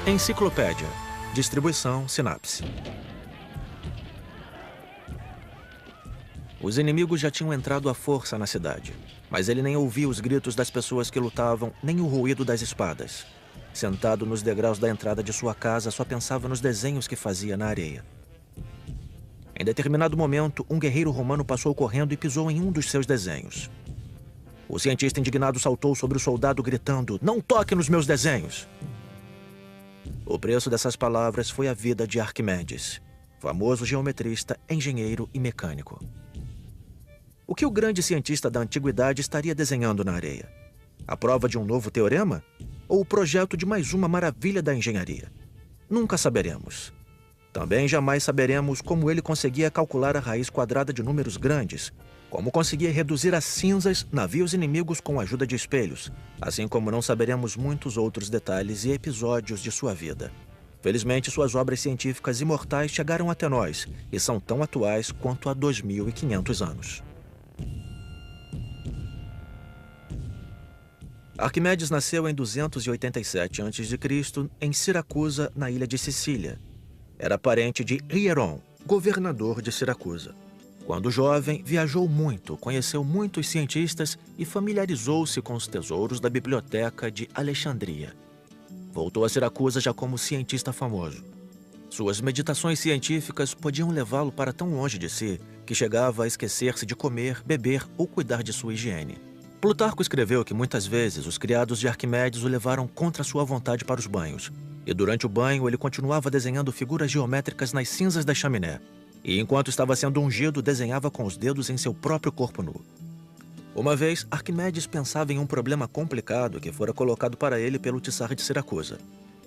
Enciclopédia. Distribuição Sinapse. Os inimigos já tinham entrado à força na cidade, mas ele nem ouvia os gritos das pessoas que lutavam, nem o ruído das espadas. Sentado nos degraus da entrada de sua casa, só pensava nos desenhos que fazia na areia. Em determinado momento, um guerreiro romano passou correndo e pisou em um dos seus desenhos. O cientista indignado saltou sobre o soldado, gritando: "Não toque nos meus desenhos!" O preço dessas palavras foi a vida de Arquimedes, famoso geometrista, engenheiro e mecânico. O que o grande cientista da antiguidade estaria desenhando na areia? A prova de um novo teorema? Ou o projeto de mais uma maravilha da engenharia? Nunca saberemos. Também jamais saberemos como ele conseguia calcular a raiz quadrada de números grandes, como conseguia reduzir a cinzas navios inimigos com a ajuda de espelhos, assim como não saberemos muitos outros detalhes e episódios de sua vida. Felizmente, suas obras científicas imortais chegaram até nós e são tão atuais quanto há 2.500 anos. Arquimedes nasceu em 287 a.C. em Siracusa, na ilha de Sicília. Era parente de Hieron, governador de Siracusa. Quando jovem, viajou muito, conheceu muitos cientistas e familiarizou-se com os tesouros da biblioteca de Alexandria. Voltou a Siracusa já como cientista famoso. Suas meditações científicas podiam levá-lo para tão longe de si que chegava a esquecer-se de comer, beber ou cuidar de sua higiene. Plutarco escreveu que muitas vezes os criados de Arquimedes o levaram contra sua vontade para os banhos, e durante o banho ele continuava desenhando figuras geométricas nas cinzas da chaminé. E enquanto estava sendo ungido, desenhava com os dedos em seu próprio corpo nu. Uma vez, Arquimedes pensava em um problema complicado que fora colocado para ele pelo Tsar de Siracusa.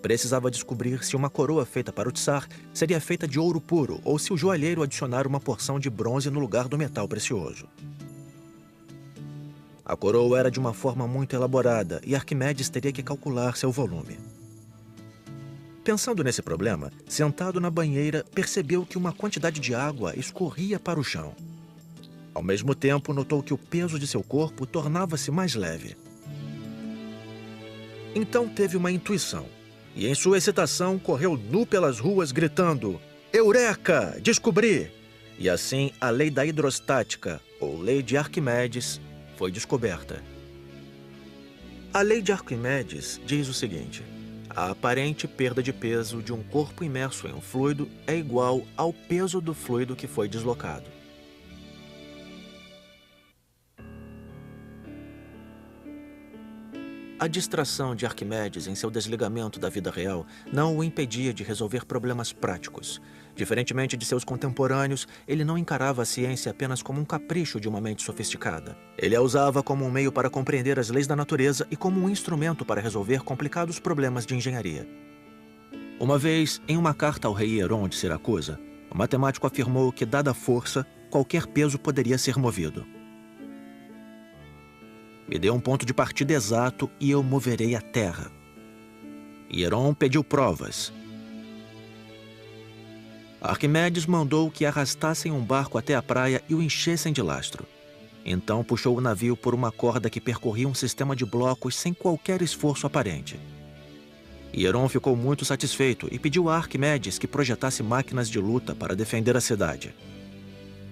Precisava descobrir se uma coroa feita para o Tsar seria feita de ouro puro ou se o joalheiro adicionar uma porção de bronze no lugar do metal precioso. A coroa era de uma forma muito elaborada e Arquimedes teria que calcular seu volume. Pensando nesse problema, sentado na banheira, percebeu que uma quantidade de água escorria para o chão. Ao mesmo tempo, notou que o peso de seu corpo tornava-se mais leve. Então teve uma intuição, e em sua excitação correu nu pelas ruas gritando: "Eureka! Descobri!" E assim a lei da hidrostática, ou lei de Arquimedes, foi descoberta. A lei de Arquimedes diz o seguinte: a aparente perda de peso de um corpo imerso em um fluido é igual ao peso do fluido que foi deslocado. A distração de Arquimedes em seu desligamento da vida real não o impedia de resolver problemas práticos. Diferentemente de seus contemporâneos, ele não encarava a ciência apenas como um capricho de uma mente sofisticada. Ele a usava como um meio para compreender as leis da natureza e como um instrumento para resolver complicados problemas de engenharia. Uma vez, em uma carta ao rei Hieron de Siracusa, o matemático afirmou que, dada a força, qualquer peso poderia ser movido. "Me dê um ponto de partida exato e eu moverei a terra." Hieron pediu provas. Arquimedes mandou que arrastassem um barco até a praia e o enchessem de lastro. Então puxou o navio por uma corda que percorria um sistema de blocos sem qualquer esforço aparente. Hieron ficou muito satisfeito e pediu a Arquimedes que projetasse máquinas de luta para defender a cidade.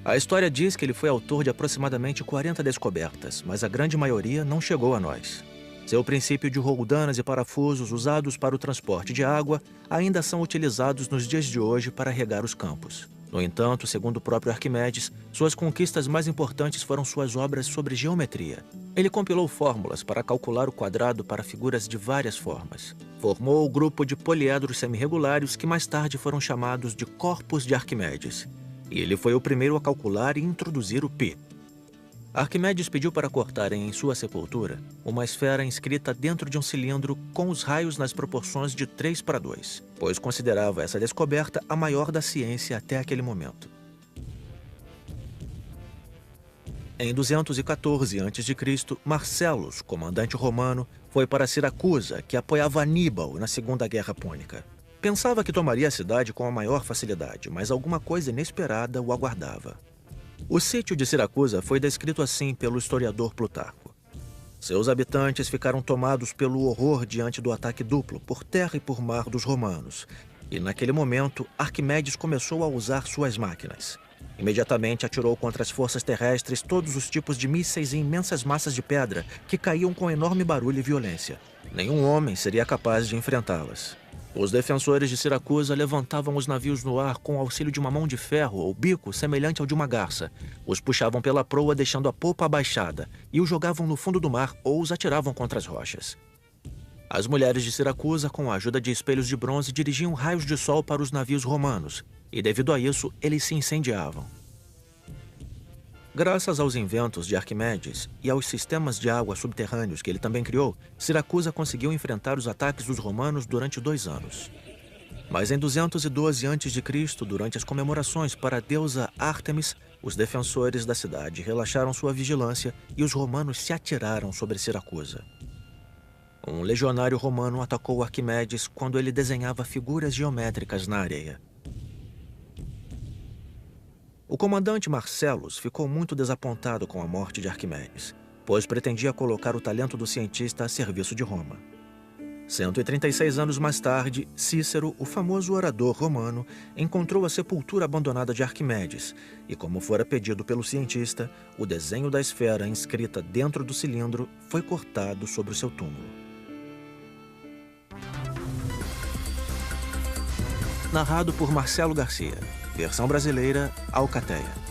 A história diz que ele foi autor de aproximadamente 40 descobertas, mas a grande maioria não chegou a nós. Seu princípio de roldanas e parafusos usados para o transporte de água ainda são utilizados nos dias de hoje para regar os campos. No entanto, segundo o próprio Arquimedes, suas conquistas mais importantes foram suas obras sobre geometria. Ele compilou fórmulas para calcular o quadrado para figuras de várias formas. Formou o grupo de poliedros semirregulares que mais tarde foram chamados de corpos de Arquimedes. E ele foi o primeiro a calcular e introduzir o π. Arquimedes pediu para cortarem em sua sepultura uma esfera inscrita dentro de um cilindro com os raios nas proporções de 3:2, pois considerava essa descoberta a maior da ciência até aquele momento. Em 214 a.C., Marcellus, comandante romano, foi para Siracusa, que apoiava Aníbal na Segunda Guerra Púnica. Pensava que tomaria a cidade com a maior facilidade, mas alguma coisa inesperada o aguardava. O sítio de Siracusa foi descrito assim pelo historiador Plutarco. Seus habitantes ficaram tomados pelo horror diante do ataque duplo, por terra e por mar, dos romanos. E naquele momento, Arquimedes começou a usar suas máquinas. Imediatamente atirou contra as forças terrestres todos os tipos de mísseis e imensas massas de pedra que caíam com enorme barulho e violência. Nenhum homem seria capaz de enfrentá-las. Os defensores de Siracusa levantavam os navios no ar com o auxílio de uma mão de ferro ou bico semelhante ao de uma garça. Os puxavam pela proa deixando a popa abaixada e os jogavam no fundo do mar ou os atiravam contra as rochas. As mulheres de Siracusa, com a ajuda de espelhos de bronze, dirigiam raios de sol para os navios romanos, e devido a isso, eles se incendiavam. Graças aos inventos de Arquimedes e aos sistemas de água subterrâneos que ele também criou, Siracusa conseguiu enfrentar os ataques dos romanos durante 2 anos. Mas em 212 a.C., durante as comemorações para a deusa Ártemis, os defensores da cidade relaxaram sua vigilância e os romanos se atiraram sobre Siracusa. Um legionário romano atacou Arquimedes quando ele desenhava figuras geométricas na areia. O comandante Marcellus ficou muito desapontado com a morte de Arquimedes, pois pretendia colocar o talento do cientista a serviço de Roma. 136 anos mais tarde, Cícero, o famoso orador romano, encontrou a sepultura abandonada de Arquimedes e, como fora pedido pelo cientista, o desenho da esfera inscrita dentro do cilindro foi cortado sobre o seu túmulo. Narrado por Marcelo Garcia. Versão brasileira, Alcateia.